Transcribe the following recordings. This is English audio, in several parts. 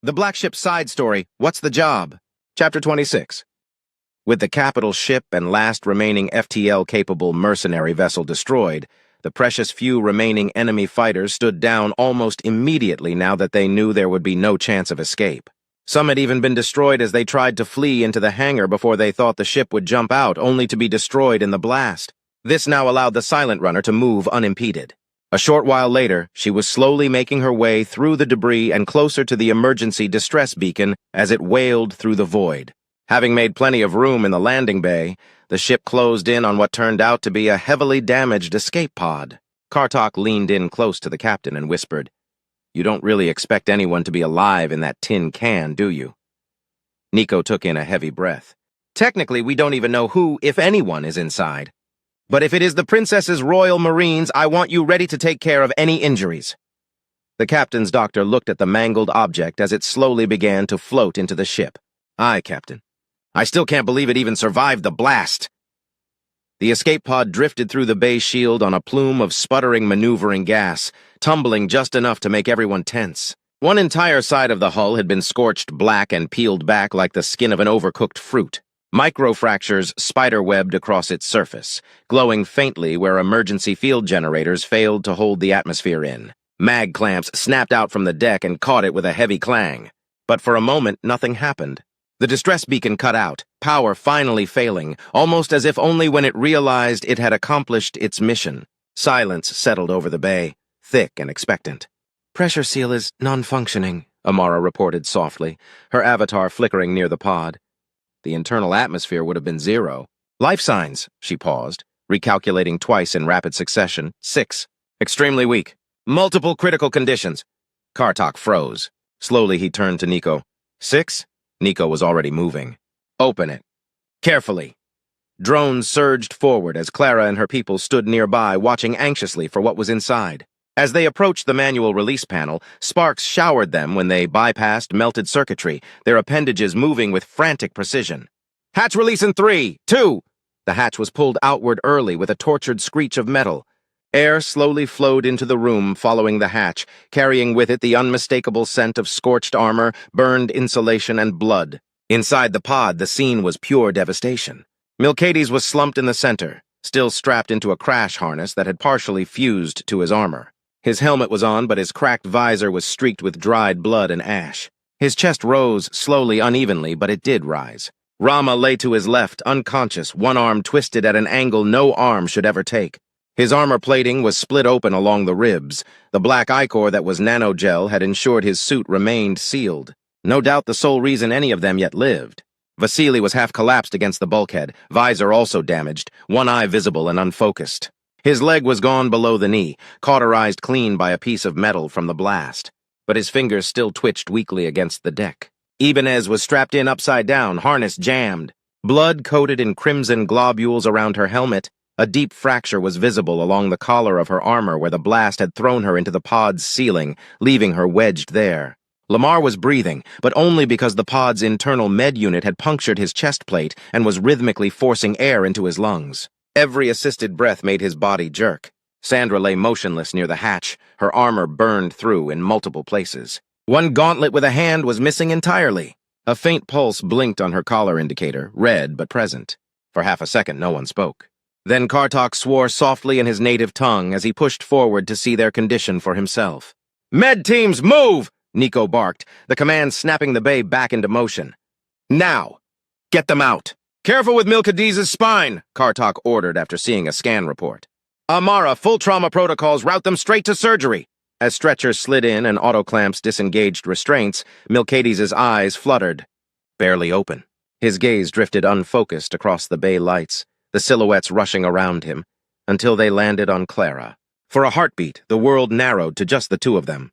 The Black Ship Side Story, What's the Job? Chapter 26. With the capital ship and last remaining FTL-capable mercenary vessel destroyed, the precious few remaining enemy fighters stood down almost immediately now that they knew there would be no chance of escape. Some had even been destroyed as they tried to flee into the hangar before they thought the ship would jump out, only to be destroyed in the blast. This now allowed the Silent Runner to move unimpeded. A short while later, she was slowly making her way through the debris and closer to the emergency distress beacon as it wailed through the void. Having made plenty of room in the landing bay, the ship closed in on what turned out to be a heavily damaged escape pod. Kartok leaned in close to the captain and whispered, "You don't really expect anyone to be alive in that tin can, do you?" Nico took in a heavy breath. "Technically, we don't even know who, if anyone, is inside. But if it is the Princess's Royal Marines, I want you ready to take care of any injuries." The captain's doctor looked at the mangled object as it slowly began to float into the ship. "Aye, Captain. I still can't believe it even survived the blast." The escape pod drifted through the bay shield on a plume of sputtering, maneuvering gas, tumbling just enough to make everyone tense. One entire side of the hull had been scorched black and peeled back like the skin of an overcooked fruit. Microfractures spider-webbed across its surface, glowing faintly where emergency field generators failed to hold the atmosphere in. Mag clamps snapped out from the deck and caught it with a heavy clang. But for a moment, nothing happened. The distress beacon cut out, power finally failing, almost as if only when it realized it had accomplished its mission. Silence settled over the bay, thick and expectant. "Pressure seal is non-functioning," Amara reported softly, her avatar flickering near the pod. The internal atmosphere would have been 0. "Life signs," she paused, recalculating twice in rapid succession. 6. "Extremely weak. Multiple critical conditions." Kartok froze. Slowly he turned to Nico. 6? Nico was already moving. "Open it. Carefully." Drones surged forward as Clara and her people stood nearby, watching anxiously for what was inside. As they approached the manual release panel, sparks showered them when they bypassed melted circuitry, their appendages moving with frantic precision. "Hatch release in 3, 2! The hatch was pulled outward early with a tortured screech of metal. Air slowly flowed into the room following the hatch, carrying with it the unmistakable scent of scorched armor, burned insulation, and blood. Inside the pod, the scene was pure devastation. Milcades was slumped in the center, still strapped into a crash harness that had partially fused to his armor. His helmet was on, but his cracked visor was streaked with dried blood and ash. His chest rose slowly, unevenly, but it did rise. Rama lay to his left, unconscious, one arm twisted at an angle no arm should ever take. His armor plating was split open along the ribs. The black ichor that was nanogel had ensured his suit remained sealed. No doubt the sole reason any of them yet lived. Vasily was half collapsed against the bulkhead, visor also damaged, one eye visible and unfocused. His leg was gone below the knee, cauterized clean by a piece of metal from the blast, but his fingers still twitched weakly against the deck. Ibanez was strapped in upside down, harness jammed. Blood coated in crimson globules around her helmet. A deep fracture was visible along the collar of her armor where the blast had thrown her into the pod's ceiling, leaving her wedged there. Lamar was breathing, but only because the pod's internal med unit had punctured his chest plate and was rhythmically forcing air into his lungs. Every assisted breath made his body jerk. Sandra lay motionless near the hatch, her armor burned through in multiple places. One gauntlet with a hand was missing entirely. A faint pulse blinked on her collar indicator, red but present. For half a second, no one spoke. Then Kartok swore softly in his native tongue as he pushed forward to see their condition for himself. "Med teams, move!" Nico barked, the command snapping the bay back into motion. "Now! Get them out!" "Careful with Milcades's spine," Kartok ordered after seeing a scan report. "Amara, full trauma protocols, route them straight to surgery." As stretchers slid in and autoclamps disengaged restraints, Milcades's eyes fluttered. Barely open. His gaze drifted unfocused across the bay lights, the silhouettes rushing around him, until they landed on Clara. For a heartbeat, the world narrowed to just the two of them.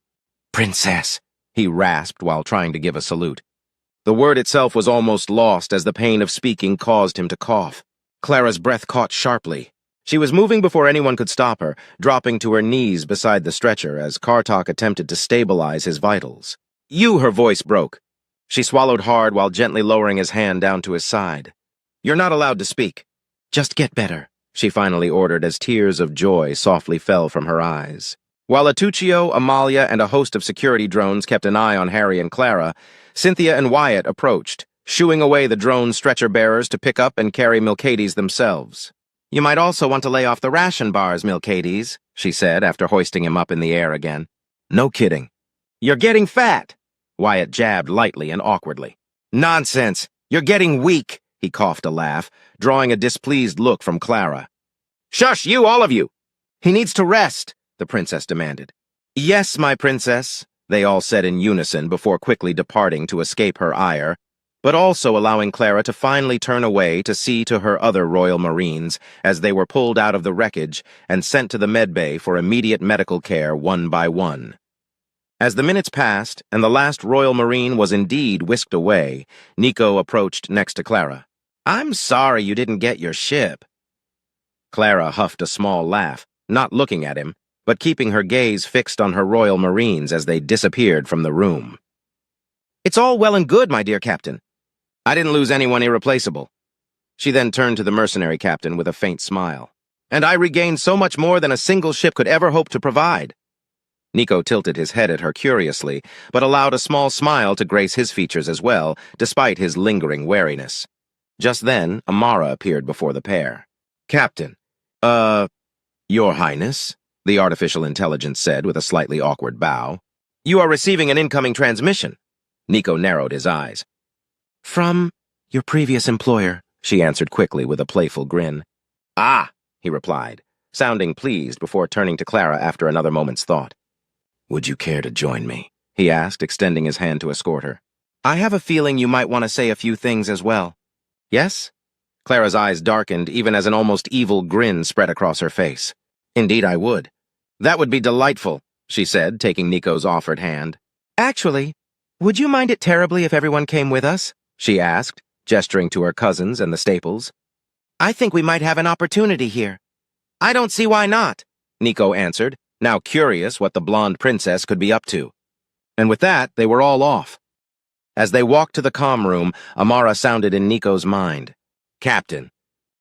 "Princess," he rasped while trying to give a salute. The word itself was almost lost as the pain of speaking caused him to cough. Clara's breath caught sharply. She was moving before anyone could stop her, dropping to her knees beside the stretcher as Kartok attempted to stabilize his vitals. Her voice broke. She swallowed hard while gently lowering his hand down to his side. "You're not allowed to speak. Just get better," she finally ordered as tears of joy softly fell from her eyes. While Atuccio, Amalia, and a host of security drones kept an eye on Harry and Clara, Cynthia and Wyatt approached, shooing away the drone stretcher-bearers to pick up and carry Milcades themselves. "You might also want to lay off the ration bars, Milcades," she said after hoisting him up in the air again. "No kidding." "You're getting fat," Wyatt jabbed lightly and awkwardly. "Nonsense! You're getting weak," he coughed a laugh, drawing a displeased look from Clara. "Shush, you, all of you! He needs to rest," the princess demanded. "Yes, my princess," they all said in unison before quickly departing to escape her ire, but also allowing Clara to finally turn away to see to her other Royal Marines as they were pulled out of the wreckage and sent to the medbay for immediate medical care one by one. As the minutes passed and the last Royal Marine was indeed whisked away, Nico approached next to Clara. "I'm sorry you didn't get your ship." Clara huffed a small laugh, not looking at him, but keeping her gaze fixed on her Royal Marines as they disappeared from the room. "It's all well and good, my dear Captain. I didn't lose anyone irreplaceable." She then turned to the mercenary captain with a faint smile. "And I regained so much more than a single ship could ever hope to provide." Nico tilted his head at her curiously, but allowed a small smile to grace his features as well, despite his lingering wariness. Just then, Amara appeared before the pair. "Captain, Your Highness," the artificial intelligence said with a slightly awkward bow. "You are receiving an incoming transmission." Nico narrowed his eyes. "From your previous employer," she answered quickly with a playful grin. "Ah," he replied, sounding pleased before turning to Clara after another moment's thought. "Would you care to join me?" he asked, extending his hand to escort her. "I have a feeling you might want to say a few things as well." "Yes?" Clara's eyes darkened even as an almost evil grin spread across her face. "Indeed I would." "That would be delightful," she said, taking Nico's offered hand. "Actually, would you mind it terribly if everyone came with us?" she asked, gesturing to her cousins and the Staples. "I think we might have an opportunity here." "I don't see why not," Nico answered, now curious what the blonde princess could be up to. And with that, they were all off. As they walked to the comm room, Amara sounded in Nico's mind. "Captain,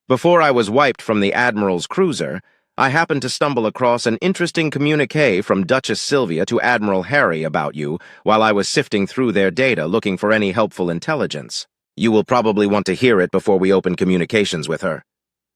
before I was wiped from the Admiral's cruiser, I happened to stumble across an interesting communique from Duchess Sylvia to Admiral Harry about you while I was sifting through their data looking for any helpful intelligence. You will probably want to hear it before we open communications with her."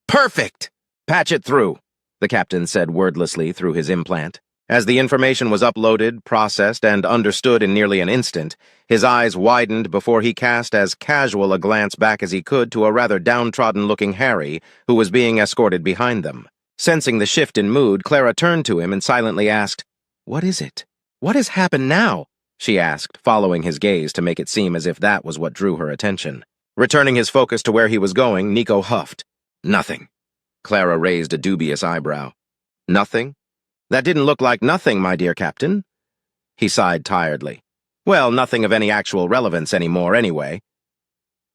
"Perfect! Patch it through," the captain said wordlessly through his implant. As the information was uploaded, processed, and understood in nearly an instant, his eyes widened before he cast as casual a glance back as he could to a rather downtrodden-looking Harry, who was being escorted behind them. Sensing the shift in mood, Clara turned to him and silently asked, "What is it? What has happened now?" she asked, following his gaze to make it seem as if that was what drew her attention. Returning his focus to where he was going, Nico huffed. "Nothing." Clara raised a dubious eyebrow. "Nothing? That didn't look like nothing, my dear Captain." He sighed tiredly. "Well, nothing of any actual relevance anymore, anyway."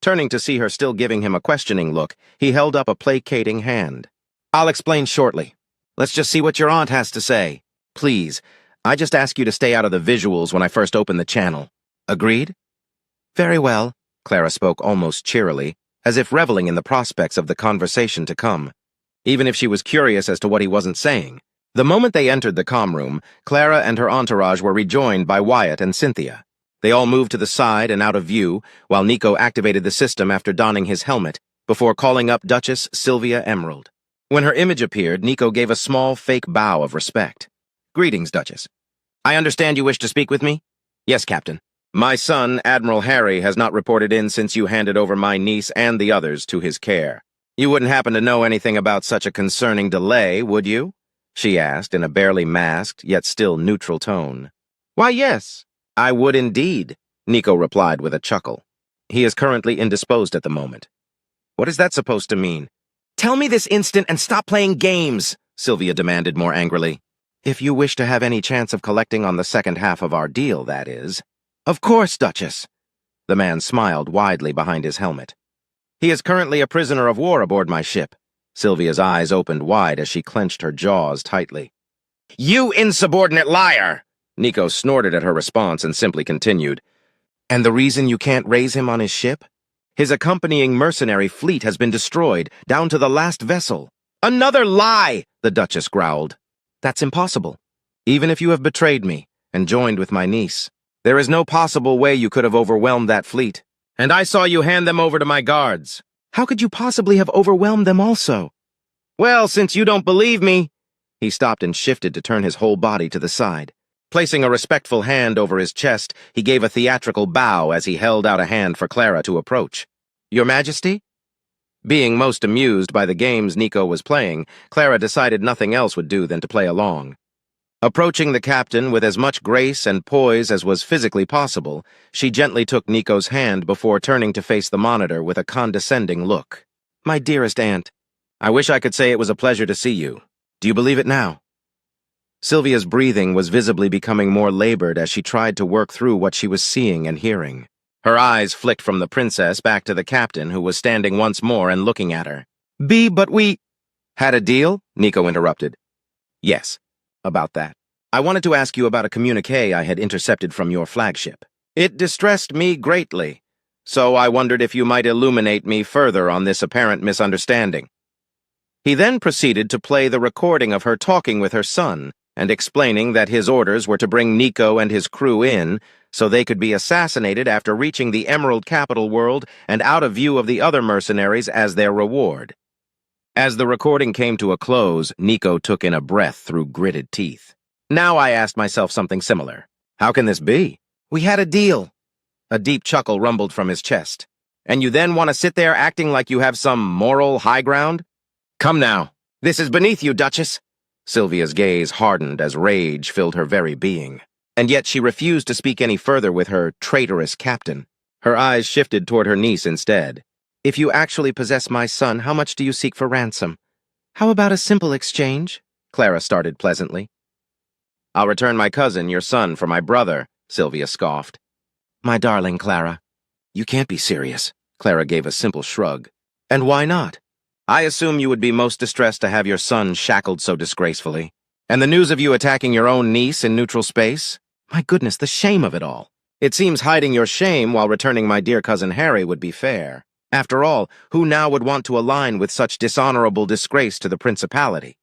Turning to see her still giving him a questioning look, he held up a placating hand. "I'll explain shortly. Let's just see what your aunt has to say. Please, I just ask you to stay out of the visuals when I first open the channel. Agreed?" "Very well," Clara spoke almost cheerily, as if reveling in the prospects of the conversation to come, even if she was curious as to what he wasn't saying. The moment they entered the comm room, Clara and her entourage were rejoined by Wyatt and Cynthia. They all moved to the side and out of view, while Nico activated the system after donning his helmet, before calling up Duchess Sylvia Emerald. When her image appeared, Nico gave a small, fake bow of respect. "Greetings, Duchess. I understand you wish to speak with me?" "Yes, Captain. My son, Admiral Harry, has not reported in since you handed over my niece and the others to his care. You wouldn't happen to know anything about such a concerning delay, would you?" she asked in a barely masked, yet still neutral tone. "Why, yes, I would indeed," Nico replied with a chuckle. "He is currently indisposed at the moment." "What is that supposed to mean?" "Tell me this instant and stop playing games," Sylvia demanded more angrily. "If you wish to have any chance of collecting on the second half of our deal, that is." "Of course, Duchess." The man smiled widely behind his helmet. "He is currently a prisoner of war aboard my ship." Sylvia's eyes opened wide as she clenched her jaws tightly. "You insubordinate liar!" Nico snorted at her response and simply continued. "And the reason you can't raise him on his ship? His accompanying mercenary fleet has been destroyed, down to the last vessel." "Another lie!" the Duchess growled. "That's impossible. Even if you have betrayed me and joined with my niece, there is no possible way you could have overwhelmed that fleet. And I saw you hand them over to my guards. How could you possibly have overwhelmed them also? Well, since you don't believe me... He stopped and shifted to turn his whole body to the side. Placing a respectful hand over his chest, he gave a theatrical bow as he held out a hand for Clara to approach. Your Majesty? Being most amused by the games Nico was playing, Clara decided nothing else would do than to play along. Approaching the captain with as much grace and poise as was physically possible, she gently took Nico's hand before turning to face the monitor with a condescending look. My dearest aunt, I wish I could say it was a pleasure to see you. Do you believe it now? Sylvia's breathing was visibly becoming more labored as she tried to work through what she was seeing and hearing. Her eyes flicked from the princess back to the captain, who was standing once more and looking at her. But we... Had a deal? Nico interrupted. Yes, about that. I wanted to ask you about a communique I had intercepted from your flagship. It distressed me greatly, so I wondered if you might illuminate me further on this apparent misunderstanding. He then proceeded to play the recording of her talking with her son and explaining that his orders were to bring Nico and his crew in so they could be assassinated after reaching the Emerald Capital world and out of view of the other mercenaries as their reward. As the recording came to a close, Nico took in a breath through gritted teeth. Now I asked myself something similar. How can this be? We had a deal. A deep chuckle rumbled from his chest. And you then want to sit there acting like you have some moral high ground? Come now. This is beneath you, Duchess. Sylvia's gaze hardened as rage filled her very being. And yet she refused to speak any further with her traitorous captain. Her eyes shifted toward her niece instead. If you actually possess my son, how much do you seek for ransom? How about a simple exchange? Clara started pleasantly. I'll return my cousin, your son, for my brother, Sylvia scoffed. My darling Clara, you can't be serious. Clara gave a simple shrug. And why not? I assume you would be most distressed to have your son shackled so disgracefully. And the news of you attacking your own niece in neutral space? My goodness, the shame of it all. It seems hiding your shame while returning my dear cousin Harry would be fair. After all, who now would want to align with such dishonorable disgrace to the principality?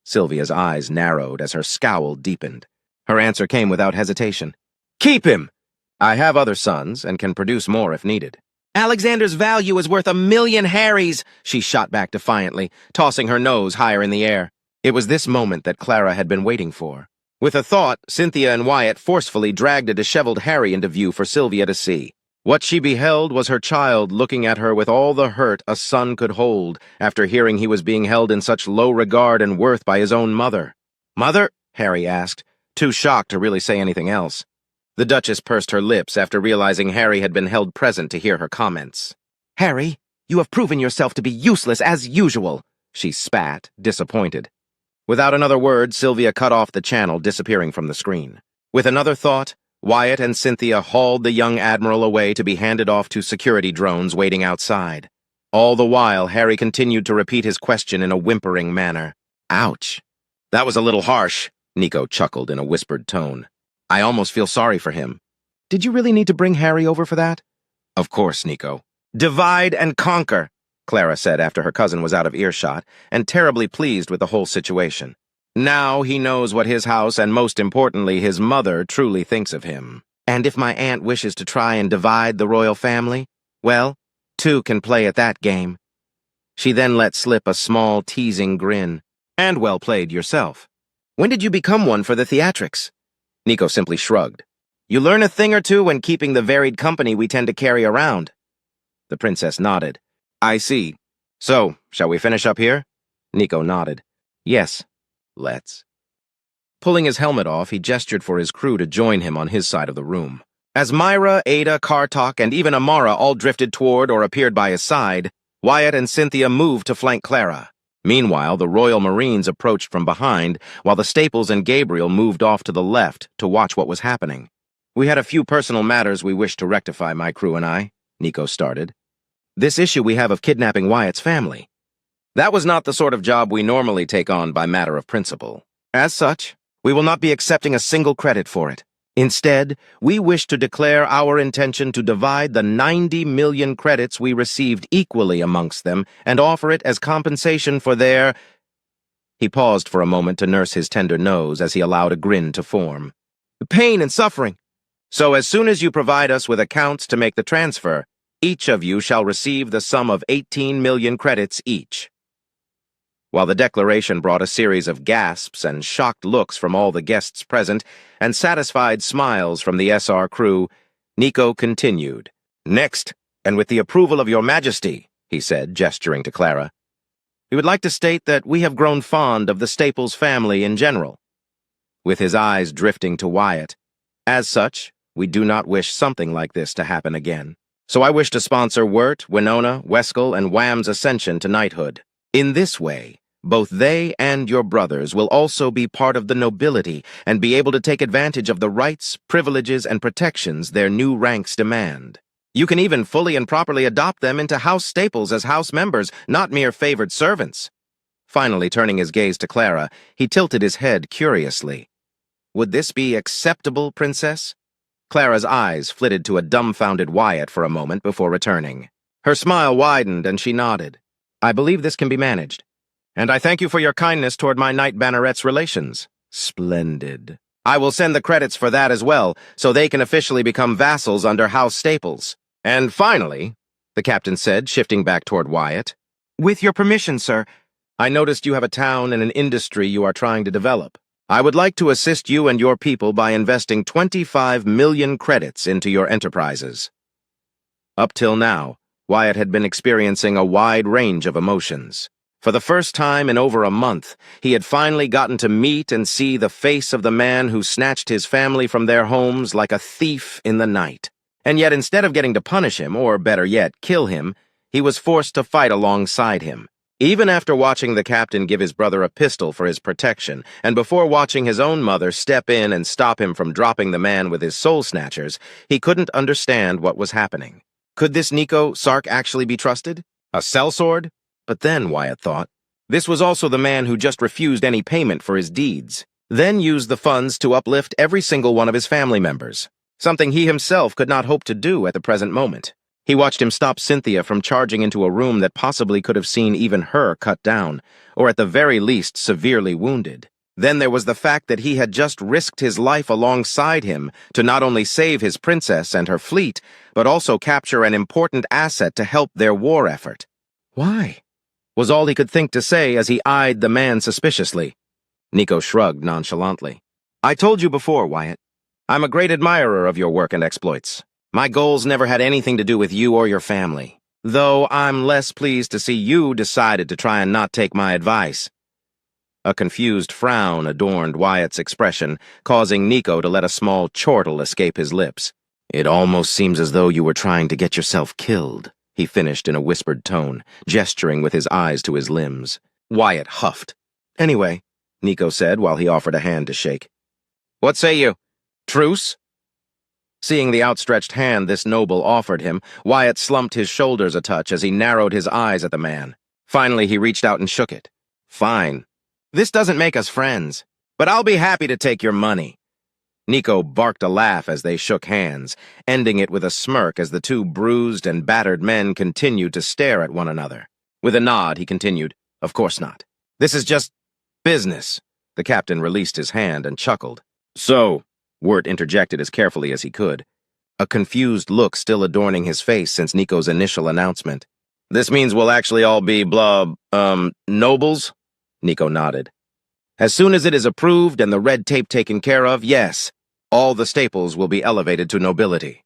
Sylvia's eyes narrowed as her scowl deepened. Her answer came without hesitation. Keep him! I have other sons and can produce more if needed. Alexander's value is worth 1,000,000 Harrys, she shot back defiantly, tossing her nose higher in the air. It was this moment that Clara had been waiting for. With a thought, Cynthia and Wyatt forcefully dragged a disheveled Harry into view for Sylvia to see. What she beheld was her child looking at her with all the hurt a son could hold after hearing he was being held in such low regard and worth by his own mother. Mother? Harry asked, too shocked to really say anything else. The Duchess pursed her lips after realizing Harry had been held present to hear her comments. Harry, you have proven yourself to be useless as usual, she spat, disappointed. Without another word, Sylvia cut off the channel, disappearing from the screen. With another thought, Wyatt and Cynthia hauled the young admiral away to be handed off to security drones waiting outside. All the while, Harry continued to repeat his question in a whimpering manner. Ouch. That was a little harsh, Nico chuckled in a whispered tone. I almost feel sorry for him. Did you really need to bring Harry over for that? Of course, Nico. Divide and conquer, Clara said after her cousin was out of earshot, and terribly pleased with the whole situation. Now he knows what his house and, most importantly, his mother truly thinks of him. And if my aunt wishes to try and divide the royal family, well, two can play at that game. She then let slip a small, teasing grin. And well played yourself. When did you become one for the theatrics? Nico simply shrugged. You learn a thing or two when keeping the varied company we tend to carry around. The princess nodded. I see. So, shall we finish up here? Nico nodded. Yes, let's. Pulling his helmet off, he gestured for his crew to join him on his side of the room. As Myra, Ada, Kartok, and even Amara all drifted toward or appeared by his side, Wyatt and Cynthia moved to flank Clara. Meanwhile, the Royal Marines approached from behind, while the Staples and Gabriel moved off to the left to watch what was happening. We had a few personal matters we wished to rectify, my crew and I, Nico started. This issue we have of kidnapping Wyatt's family. That was not the sort of job we normally take on by matter of principle. As such, we will not be accepting a single credit for it. Instead, we wish to declare our intention to divide the 90 million credits we received equally amongst them and offer it as compensation for their... He paused for a moment to nurse his tender nose as he allowed a grin to form. "Pain and suffering. So as soon as you provide us with accounts to make the transfer, each of you shall receive the sum of 18 million credits each." While the declaration brought a series of gasps and shocked looks from all the guests present and satisfied smiles from the SR crew, Nico continued. "Next, and with the approval of your majesty," he said, gesturing to Clara, "we would like to state that we have grown fond of the Staples family in general." With his eyes drifting to Wyatt, "As such, we do not wish something like this to happen again. So I wish to sponsor Wirt, Winona, Weskel, and Wham's ascension to knighthood. In this way, both they and your brothers will also be part of the nobility and be able to take advantage of the rights, privileges, and protections their new ranks demand. You can even fully and properly adopt them into House Staples as house members, not mere favored servants." Finally, turning his gaze to Clara, he tilted his head curiously. "Would this be acceptable, Princess?" Clara's eyes flitted to a dumbfounded Wyatt for a moment before returning. Her smile widened and she nodded. "I believe this can be managed. And I thank you for your kindness toward my Knight Banneret's relations." "Splendid. I will send the credits for that as well, so they can officially become vassals under House Staples. And finally," the captain said, shifting back toward Wyatt, "with your permission, sir, I noticed you have a town and an industry you are trying to develop. I would like to assist you and your people by investing 25 million credits into your enterprises." Up till now, Wyatt had been experiencing a wide range of emotions. For the first time in over a month, he had finally gotten to meet and see the face of the man who snatched his family from their homes like a thief in the night. And yet instead of getting to punish him, or better yet, kill him, he was forced to fight alongside him. Even after watching the captain give his brother a pistol for his protection, and before watching his own mother step in and stop him from dropping the man with his soul snatchers, he couldn't understand what was happening. Could this Nico Sark actually be trusted? A sellsword? But then, Wyatt thought, this was also the man who just refused any payment for his deeds, then used the funds to uplift every single one of his family members, something he himself could not hope to do at the present moment. He watched him stop Cynthia from charging into a room that possibly could have seen even her cut down, or at the very least severely wounded. Then there was the fact that he had just risked his life alongside him to not only save his princess and her fleet, but also capture an important asset to help their war effort. "Why?" was all he could think to say as he eyed the man suspiciously. Nico shrugged nonchalantly. "I told you before, Wyatt. I'm a great admirer of your work and exploits. My goals never had anything to do with you or your family, though I'm less pleased to see you decided to try and not take my advice." A confused frown adorned Wyatt's expression, causing Nico to let a small chortle escape his lips. "It almost seems as though you were trying to get yourself killed," he finished in a whispered tone, gesturing with his eyes to his limbs. Wyatt huffed. "Anyway," Nico said while he offered a hand to shake. "What say you? Truce?" Seeing the outstretched hand this noble offered him, Wyatt slumped his shoulders a touch as he narrowed his eyes at the man. Finally, he reached out and shook it. "Fine. This doesn't make us friends, but I'll be happy to take your money." Nico barked a laugh as they shook hands, ending it with a smirk as the two bruised and battered men continued to stare at one another. With a nod, he continued, "Of course not. This is just business." The captain released his hand and chuckled. "So," Wirt interjected as carefully as he could, a confused look still adorning his face since Nico's initial announcement. "This means we'll actually all be nobles?" Nico nodded. "As soon as it is approved and the red tape taken care of, yes, all the Staples will be elevated to nobility."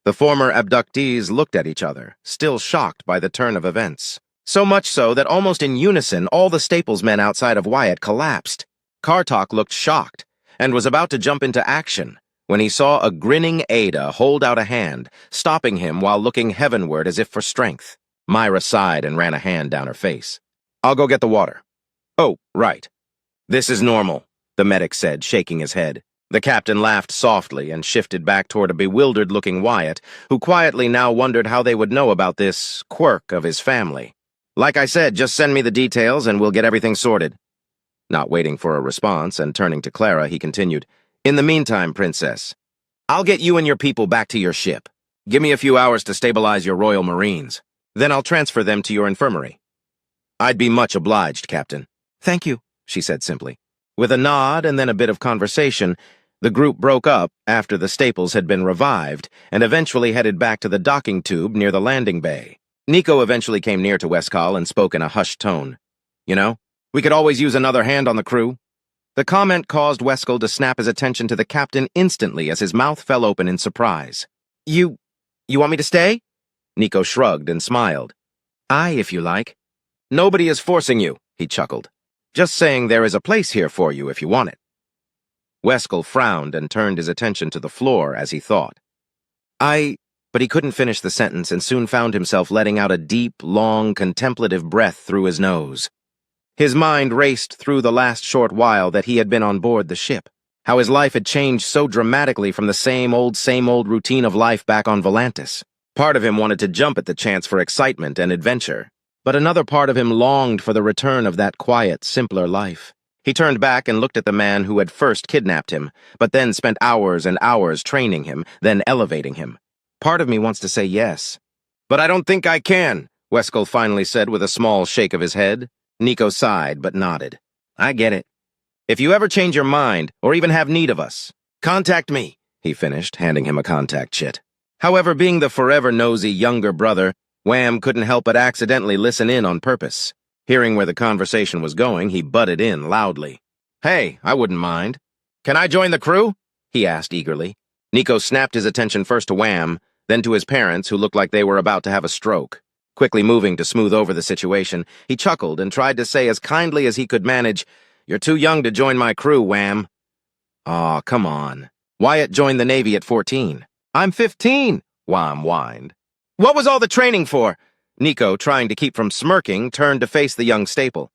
The former abductees looked at each other, still shocked by the turn of events. So much so that almost in unison, all the Staples men outside of Wyatt collapsed. Kartok looked shocked and was about to jump into action when he saw a grinning Ada hold out a hand, stopping him while looking heavenward as if for strength. Myra sighed and ran a hand down her face. "I'll go get the water." "Oh, right. This is normal," the medic said, shaking his head. The captain laughed softly and shifted back toward a bewildered-looking Wyatt, who quietly now wondered how they would know about this quirk of his family. "Like I said, just send me the details and we'll get everything sorted." Not waiting for a response and turning to Clara, he continued, "In the meantime, Princess, I'll get you and your people back to your ship. Give me a few hours to stabilize your Royal Marines. Then I'll transfer them to your infirmary." "I'd be much obliged, Captain." Thank you, she said simply. With a nod and then a bit of conversation, the group broke up after the Staples had been revived and eventually headed back to the docking tube near the landing bay. Nico eventually came near to Westcall and spoke in a hushed tone. You know, we could always use another hand on the crew. The comment caused Westcall to snap his attention to the captain instantly as his mouth fell open in surprise. You want me to stay? Nico shrugged and smiled. Aye, if you like. Nobody is forcing you, he chuckled. Just saying there is a place here for you if you want it. Westcall frowned and turned his attention to the floor as he thought. But he couldn't finish the sentence and soon found himself letting out a deep, long, contemplative breath through his nose. His mind raced through the last short while that he had been on board the ship, how his life had changed so dramatically from the same old routine of life back on Volantis. Part of him wanted to jump at the chance for excitement and adventure, but another part of him longed for the return of that quiet, simpler life. He turned back and looked at the man who had first kidnapped him, but then spent hours and hours training him, then elevating him. Part of me wants to say yes. But I don't think I can, Westcall finally said with a small shake of his head. Nico sighed, but nodded. I get it. If you ever change your mind, or even have need of us, contact me, he finished, handing him a contact sheet. However, being the forever nosy younger brother, Wham couldn't help but accidentally listen in on purpose. Hearing where the conversation was going, he butted in loudly. Hey, I wouldn't mind. Can I join the crew? He asked eagerly. Nico snapped his attention first to Wham, then to his parents, who looked like they were about to have a stroke. Quickly moving to smooth over the situation, he chuckled and tried to say as kindly as he could manage, You're too young to join my crew, Wham. Aw, come on. Wyatt joined the Navy at 14. I'm 15, Wham whined. What was all the training for? Nico, trying to keep from smirking, turned to face the young Staple.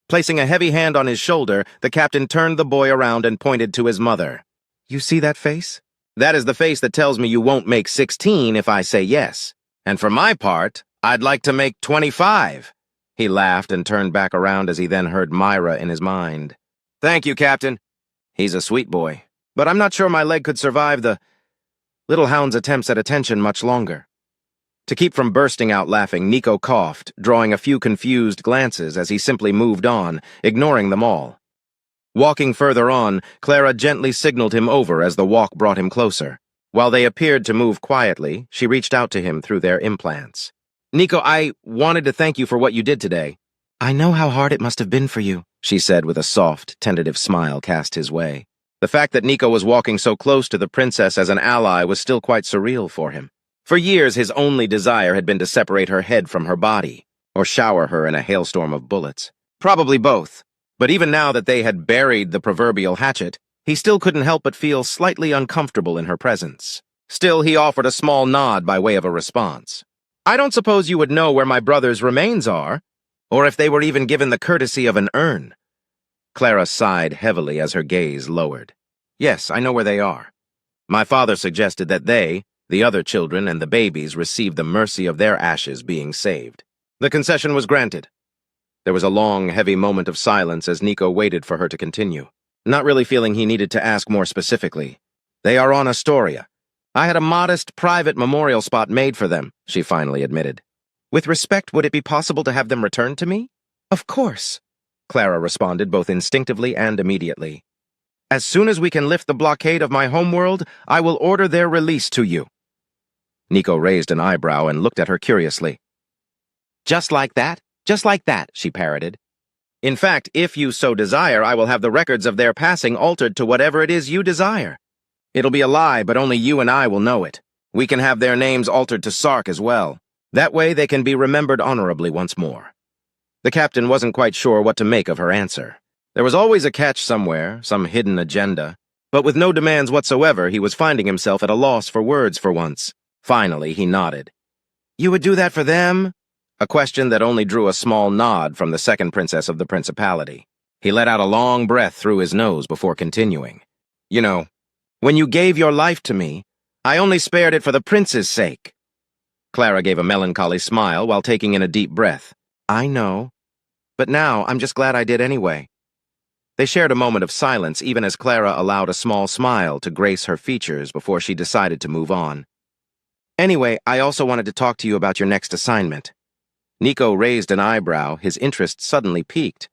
Placing a heavy hand on his shoulder, the captain turned the boy around and pointed to his mother. You see that face? That is the face that tells me you won't make 16 if I say yes. And for my part, I'd like to make 25. He laughed and turned back around as he then heard Myra in his mind. Thank you, Captain. He's a sweet boy, but I'm not sure my leg could survive the little hound's attempts at attention much longer. To keep from bursting out laughing, Nico coughed, drawing a few confused glances as he simply moved on, ignoring them all. Walking further on, Clara gently signaled him over as the walk brought him closer. While they appeared to move quietly, she reached out to him through their implants. Nico, I wanted to thank you for what you did today. I know how hard it must have been for you, she said with a soft, tentative smile cast his way. The fact that Nico was walking so close to the princess as an ally was still quite surreal for him. For years, his only desire had been to separate her head from her body, or shower her in a hailstorm of bullets. Probably both. But even now that they had buried the proverbial hatchet, he still couldn't help but feel slightly uncomfortable in her presence. Still, he offered a small nod by way of a response. I don't suppose you would know where my brother's remains are, or if they were even given the courtesy of an urn. Clara sighed heavily as her gaze lowered. Yes, I know where they are. My father suggested that they, the other children and the babies, receive the mercy of their ashes being saved. The concession was granted. There was a long, heavy moment of silence as Nico waited for her to continue, not really feeling he needed to ask more specifically. They are on Astoria. I had a modest, private memorial spot made for them, she finally admitted. With respect, would it be possible to have them returned to me? Of course, Clara responded both instinctively and immediately. As soon as we can lift the blockade of my homeworld, I will order their release to you. Nico raised an eyebrow and looked at her curiously. Just like that, she parroted. In fact, if you so desire, I will have the records of their passing altered to whatever it is you desire. It'll be a lie, but only you and I will know it. We can have their names altered to Sark as well. That way they can be remembered honorably once more. The captain wasn't quite sure what to make of her answer. There was always a catch somewhere, some hidden agenda. But with no demands whatsoever, he was finding himself at a loss for words for once. Finally, he nodded. You would do that for them? A question that only drew a small nod from the second princess of the principality. He let out a long breath through his nose before continuing. You know, when you gave your life to me, I only spared it for the prince's sake. Clara gave a melancholy smile while taking in a deep breath. I know. But now I'm just glad I did anyway. They shared a moment of silence even as Clara allowed a small smile to grace her features before she decided to move on. Anyway, I also wanted to talk to you about your next assignment. Nico raised an eyebrow, his interest suddenly piqued.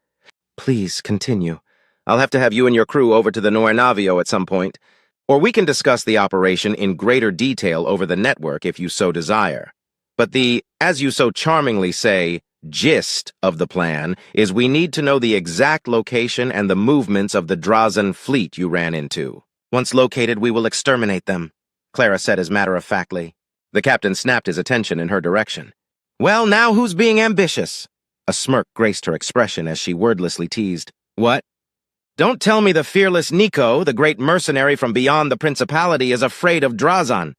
Please, continue. I'll have to have you and your crew over to the Noir Navio at some point, or we can discuss the operation in greater detail over the network if you so desire. But the, as you so charmingly say, gist of the plan is we need to know the exact location and the movements of the Drazen fleet you ran into. Once located, we will exterminate them, Clara said as matter-of-factly. The captain snapped his attention in her direction. Well, now who's being ambitious? A smirk graced her expression as she wordlessly teased. What? Don't tell me the fearless Nico, the great mercenary from beyond the Principality, is afraid of Drazan.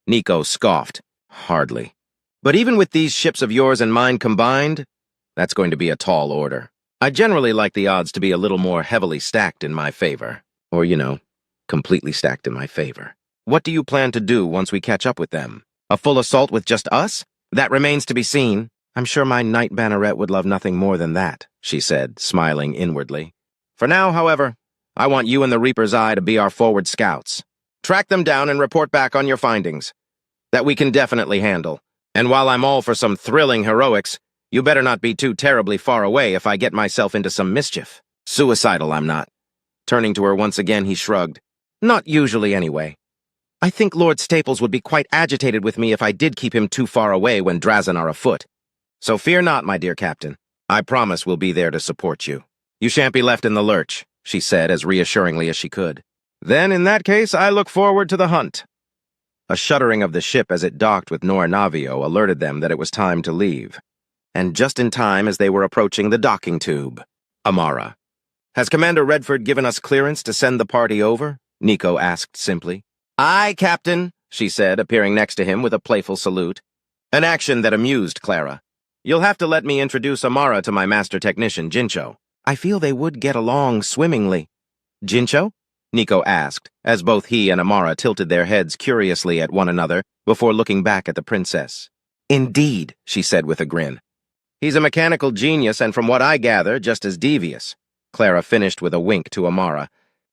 Nico scoffed. Hardly. But even with these ships of yours and mine combined, that's going to be a tall order. I generally like the odds to be a little more heavily stacked in my favor. Or, completely stacked in my favor. What do you plan to do once we catch up with them? A full assault with just us? That remains to be seen. I'm sure my Knight Banneret would love nothing more than that, she said, smiling inwardly. For now, however, I want you and the Reaper's Eye to be our forward scouts. Track them down and report back on your findings. That we can definitely handle. And while I'm all for some thrilling heroics, you better not be too terribly far away if I get myself into some mischief. Suicidal, I'm not. Turning to her once again, he shrugged. Not usually, anyway. I think Lord Staples would be quite agitated with me if I did keep him too far away when Drazen are afoot. So fear not, my dear captain. I promise we'll be there to support you. You shan't be left in the lurch, she said as reassuringly as she could. Then, in that case, I look forward to the hunt. A shuddering of the ship as it docked with Noir Navio alerted them that it was time to leave. And just in time as they were approaching the docking tube. Amara. Has Commander Redford given us clearance to send the party over? Nico asked simply. Aye, Captain, she said, appearing next to him with a playful salute. An action that amused Clara. You'll have to let me introduce Amara to my master technician, Jincho. I feel they would get along swimmingly. Jincho? Nico asked, as both he and Amara tilted their heads curiously at one another before looking back at the princess. Indeed, she said with a grin. He's a mechanical genius and from what I gather, just as devious. Clara finished with a wink to Amara.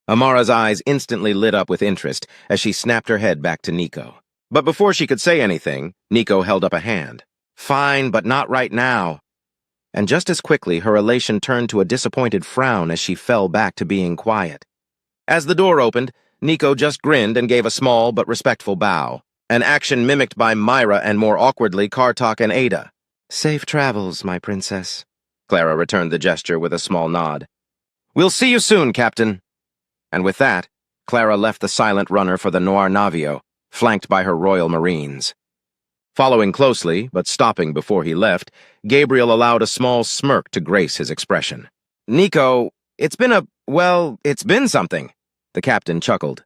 Amara's eyes instantly lit up with interest as she snapped her head back to Nico. But before she could say anything, Nico held up a hand. Fine, but not right now. And just as quickly, her elation turned to a disappointed frown as she fell back to being quiet. As the door opened, Nico just grinned and gave a small but respectful bow, an action mimicked by Myra and more awkwardly Kartok and Ada. Safe travels, my princess. Clara returned the gesture with a small nod. We'll see you soon, Captain. And with that, Clara left the silent runner for the Noir Navio, flanked by her Royal Marines. Following closely, but stopping before he left, Gabriel allowed a small smirk to grace his expression. Nico, it's been something. The captain chuckled.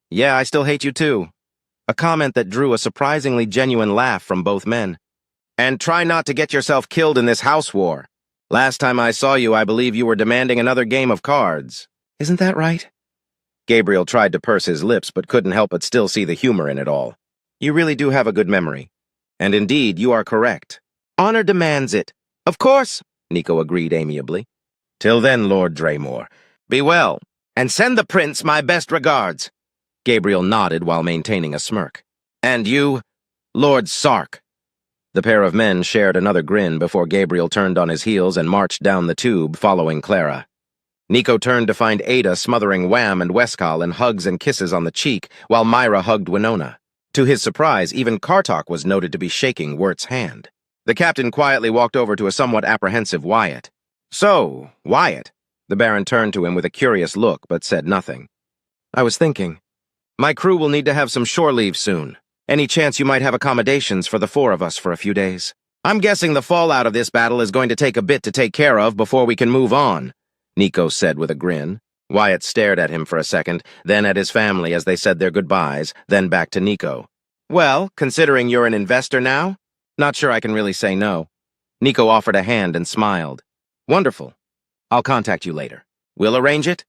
Yeah, I still hate you too. A comment that drew a surprisingly genuine laugh from both men. And try not to get yourself killed in this house war. Last time I saw you, I believe you were demanding another game of cards. Isn't that right? Gabriel tried to purse his lips, but couldn't help but still see the humor in it all. You really do have a good memory. And indeed, you are correct. Honor demands it. Of course, Nico agreed amiably. Till then, Lord Draymore. Be well, and send the prince my best regards. Gabriel nodded while maintaining a smirk. And you, Lord Sark. The pair of men shared another grin before Gabriel turned on his heels and marched down the tube, following Clara. Nico turned to find Ada smothering Wham and Westcall in hugs and kisses on the cheek, while Myra hugged Winona. To his surprise, even Kartok was noted to be shaking Wirt's hand. The captain quietly walked over to a somewhat apprehensive Wyatt. So, Wyatt. The Baron turned to him with a curious look, but said nothing. I was thinking. My crew will need to have some shore leave soon. Any chance you might have accommodations for the four of us for a few days? I'm guessing the fallout of this battle is going to take a bit to take care of before we can move on, Nico said with a grin. Wyatt stared at him for a second, then at his family as they said their goodbyes, then back to Nico. Well, considering you're an investor now, not sure I can really say no. Nico offered a hand and smiled. Wonderful. I'll contact you later. We'll arrange it?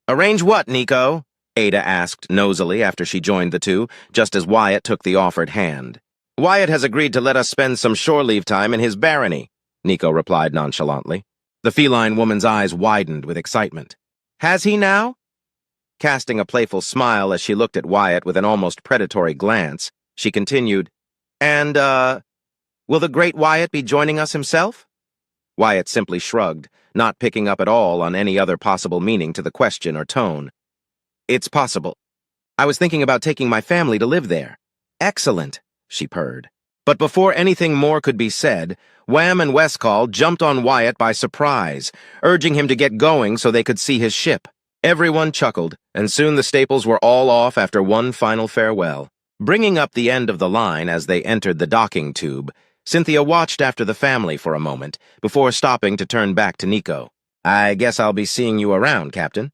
Arrange what, Nico? Ada asked nosily after she joined the two, just as Wyatt took the offered hand. Wyatt has agreed to let us spend some shore leave time in his barony, Nico replied nonchalantly. The feline woman's eyes widened with excitement. Has he now? Casting a playful smile as she looked at Wyatt with an almost predatory glance, she continued, And, will the great Wyatt be joining us himself? Wyatt simply shrugged, not picking up at all on any other possible meaning to the question or tone. It's possible. I was thinking about taking my family to live there. Excellent, she purred. But before anything more could be said, Wham and Westcall jumped on Wyatt by surprise, urging him to get going so they could see his ship. Everyone chuckled, and soon the Staples were all off after one final farewell. Bringing up the end of the line as they entered the docking tube, Cynthia watched after the family for a moment before stopping to turn back to Nico. I guess I'll be seeing you around, Captain.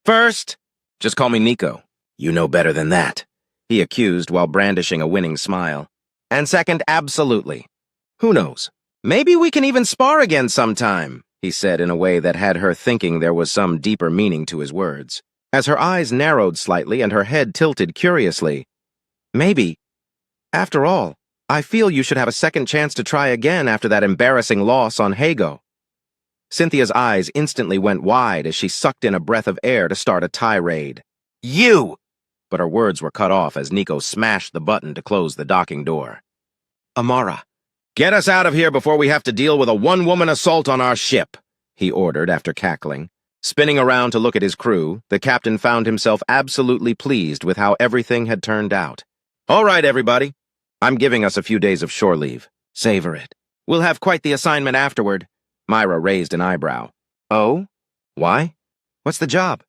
First, just call me Nico. You know better than that, he accused while brandishing a winning smile. And second, absolutely. Who knows? Maybe we can even spar again sometime, he said in a way that had her thinking there was some deeper meaning to his words. As her eyes narrowed slightly and her head tilted curiously, maybe. After all, I feel you should have a second chance to try again after that embarrassing loss on Hago. Cynthia's eyes instantly went wide as she sucked in a breath of air to start a tirade. You! But her words were cut off as Nico smashed the button to close the docking door. Amara, get us out of here before we have to deal with a one-woman assault on our ship, he ordered after cackling. Spinning around to look at his crew, the captain found himself absolutely pleased with how everything had turned out. All right, everybody. I'm giving us a few days of shore leave. Savor it. We'll have quite the assignment afterward. Myra raised an eyebrow. Oh? Why? What's the job?